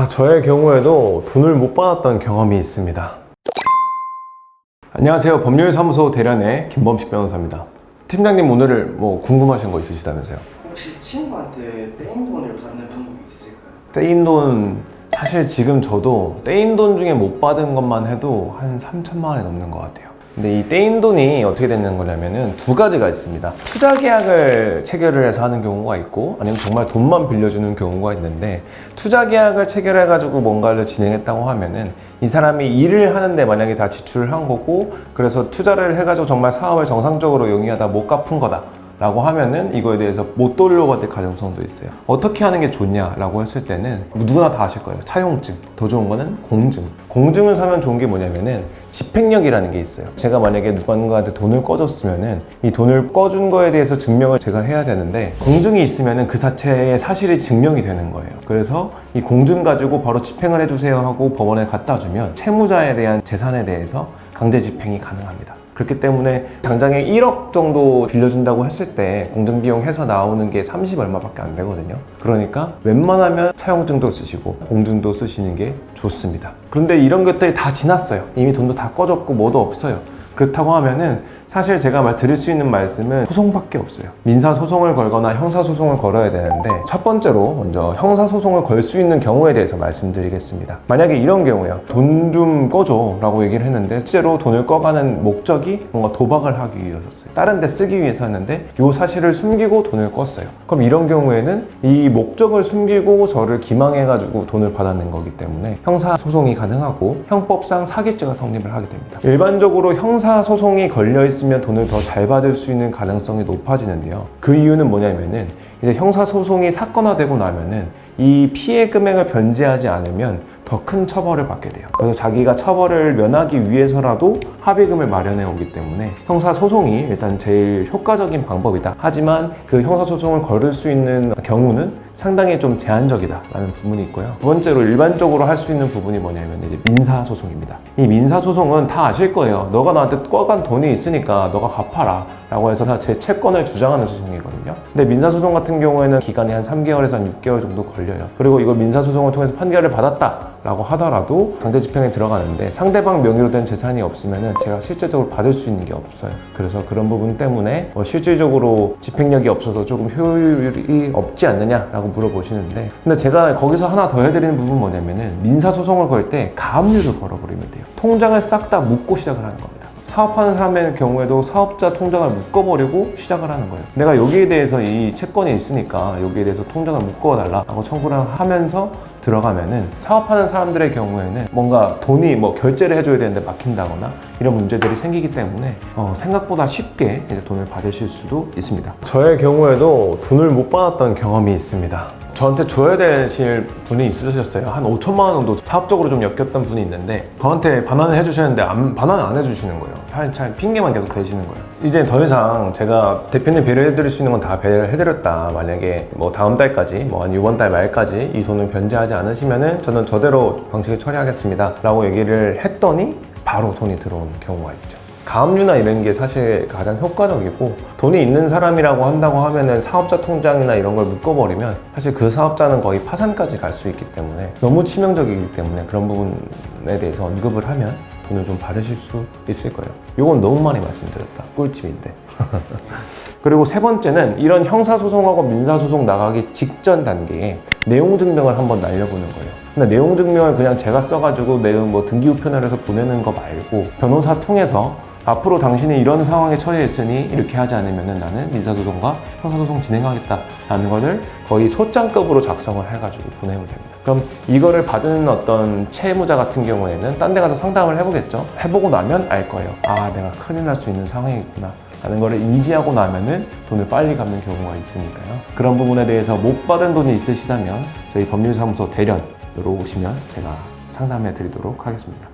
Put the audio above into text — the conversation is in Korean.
저의 경우에도 돈을 못 받았던 경험이 있습니다. 안녕하세요. 법률사무소 대련의 김범식 변호사입니다. 팀장님, 오늘 뭐 궁금하신 거 있으시다면서요? 혹시 친구한테 떼인 돈을 받는 방법이 있을까요? 떼인 돈, 사실 지금 저도 떼인 돈 중에 못 받은 것만 해도 한 3천만 원이 넘는 것 같아요. 근데 이 떼인 돈이 어떻게 되는 거냐면은 두 가지가 있습니다. 투자 계약을 체결을 해서 하는 경우가 있고, 아니면 정말 돈만 빌려주는 경우가 있는데, 투자 계약을 체결해 가지고 뭔가를 진행했다고 하면은 이 사람이 일을 하는데 만약에 다 지출을 한 거고, 그래서 투자를 해 가지고 정말 사업을 정상적으로 영위하다 못 갚은 거다 라고 하면은 이거에 대해서 못 돌려받을 가능성도 있어요. 어떻게 하는 게 좋냐라고 했을 때는 누구나 다 아실 거예요. 차용증. 더 좋은 거는 공증. 공증을 사면 좋은 게 뭐냐면은 집행력이라는 게 있어요. 제가 만약에 누군가한테 돈을 꺼줬으면은 이 돈을 꺼준 거에 대해서 증명을 제가 해야 되는데, 공증이 있으면은 그 자체의 사실이 증명이 되는 거예요. 그래서 이 공증 가지고 바로 집행을 해주세요 하고 법원에 갖다 주면 채무자에 대한 재산에 대해서 강제 집행이 가능합니다. 그렇기 때문에 당장에 1억 정도 빌려준다고 했을 때 공증비용 해서 나오는 게 30 얼마밖에 안 되거든요. 그러니까 웬만하면 차용증도 쓰시고 공증도 쓰시는 게 좋습니다. 그런데 이런 것들이 다 지났어요. 이미 돈도 다 꺼졌고 뭐도 없어요. 그렇다고 하면은 사실 제가 드릴 수 있는 말씀은 소송밖에 없어요. 민사소송을 걸거나 형사소송을 걸어야 되는데, 첫 번째로 먼저 형사소송을 걸 수 있는 경우에 대해서 말씀드리겠습니다. 만약에 이런 경우에요. 돈 좀 꺼줘 라고 얘기를 했는데 실제로 돈을 꺼가는 목적이 뭔가 도박을 하기 위해서였어요. 다른 데 쓰기 위해서였는데 이 사실을 숨기고 돈을 껐어요. 그럼 이런 경우에는 이 목적을 숨기고 저를 기망해가지고 돈을 받아낸 거기 때문에 형사소송이 가능하고 형법상 사기죄가 성립을 하게 됩니다. 일반적으로 형사소송이 걸려있으면 돈을 더 잘 받을 수 있는 가능성이 높아지는데요. 그 이유는 뭐냐면은 이제 형사소송이 사건화되고 나면은 이 피해 금액을 변제하지 않으면 더 큰 처벌을 받게 돼요. 그래서 자기가 처벌을 면하기 위해서라도 합의금을 마련해 오기 때문에 형사소송이 일단 제일 효과적인 방법이다. 하지만 그 형사소송을 걸을 수 있는 경우는 상당히 좀 제한적이다 라는 부분이 있고요. 두 번째로 일반적으로 할 수 있는 부분이 뭐냐면 이제 민사소송입니다. 이 민사소송은 다 아실 거예요. 너가 나한테 꺼간 돈이 있으니까 너가 갚아라 라고 해서 제 채권을 주장하는 소송이거든요. 근데 민사소송 같은 경우에는 기간이 한 3개월에서 한 6개월 정도 걸려요. 그리고 이거 민사소송을 통해서 판결을 받았다 라고 하더라도 강제집행에 들어가는데, 상대방 명의로 된 재산이 없으면은 제가 실질적으로 받을 수 있는 게 없어요. 그래서 그런 부분 때문에 실질적으로 집행력이 없어서 조금 효율이 없지 않느냐라고 물어보시는데, 근데 제가 거기서 하나 더 해드리는 부분은 뭐냐면은 민사소송을 걸 때 가압류를 걸어버리면 돼요. 통장을 싹 다 묶고 시작을 하는 겁니다. 사업하는 사람의 경우에도 사업자 통장을 묶어버리고 시작을 하는 거예요. 내가 여기에 대해서 이 채권이 있으니까 여기에 대해서 통장을 묶어달라고 청구를 하면서 들어가면은, 사업하는 사람들의 경우에는 뭔가 돈이 결제를 해줘야 되는데 막힌다거나 이런 문제들이 생기기 때문에 생각보다 쉽게 이제 돈을 받으실 수도 있습니다. 저의 경우에도 돈을 못 받았던 경험이 있습니다. 저한테 줘야 되실 분이 있으셨어요. 한 5천만 원 정도 사업적으로 좀 엮였던 분이 있는데, 저한테 반환을 해주셨는데 반환을 안 해주시는 거예요. 참 핑계만 계속 대시는 거예요. 이제 더 이상 제가 대표님 배려해드릴 수 있는 건 다 배려를 해드렸다. 만약에 다음 달까지 한 이번 달 말까지 이 돈을 변제하지 않으시면은 저는 저대로 방식을 처리하겠습니다 라고 얘기를 했더니 바로 돈이 들어온 경우가 있죠. 가압류나 이런 게 사실 가장 효과적이고, 돈이 있는 사람이라고 한다고 하면은 사업자 통장이나 이런 걸 묶어버리면 사실 그 사업자는 거의 파산까지 갈 수 있기 때문에 너무 치명적이기 때문에 그런 부분에 대해서 언급을 하면 돈을 좀 받으실 수 있을 거예요. 이건 너무 많이 말씀드렸다. 꿀팁인데. 그리고 세 번째는 이런 형사소송하고 민사소송 나가기 직전 단계에 내용 증명을 한번 날려보는 거예요. 근데 내용 증명을 그냥 제가 써가지고 내용 등기 우편을 해서 보내는 거 말고, 변호사 통해서 앞으로 당신이 이런 상황에 처해 있으니 이렇게 하지 않으면 나는 민사소송과 형사소송 진행하겠다 라는 거를 거의 소장급으로 작성을 해가지고 보내면 됩니다. 그럼 이거를 받은 어떤 채무자 같은 경우에는 딴 데 가서 상담을 해보겠죠. 해보고 나면 알 거예요. 내가 큰일 날 수 있는 상황이구나 라는 거를 인지하고 나면은 돈을 빨리 갚는 경우가 있으니까요. 그런 부분에 대해서 못 받은 돈이 있으시다면 저희 법률사무소 대련으로 오시면 제가 상담해 드리도록 하겠습니다.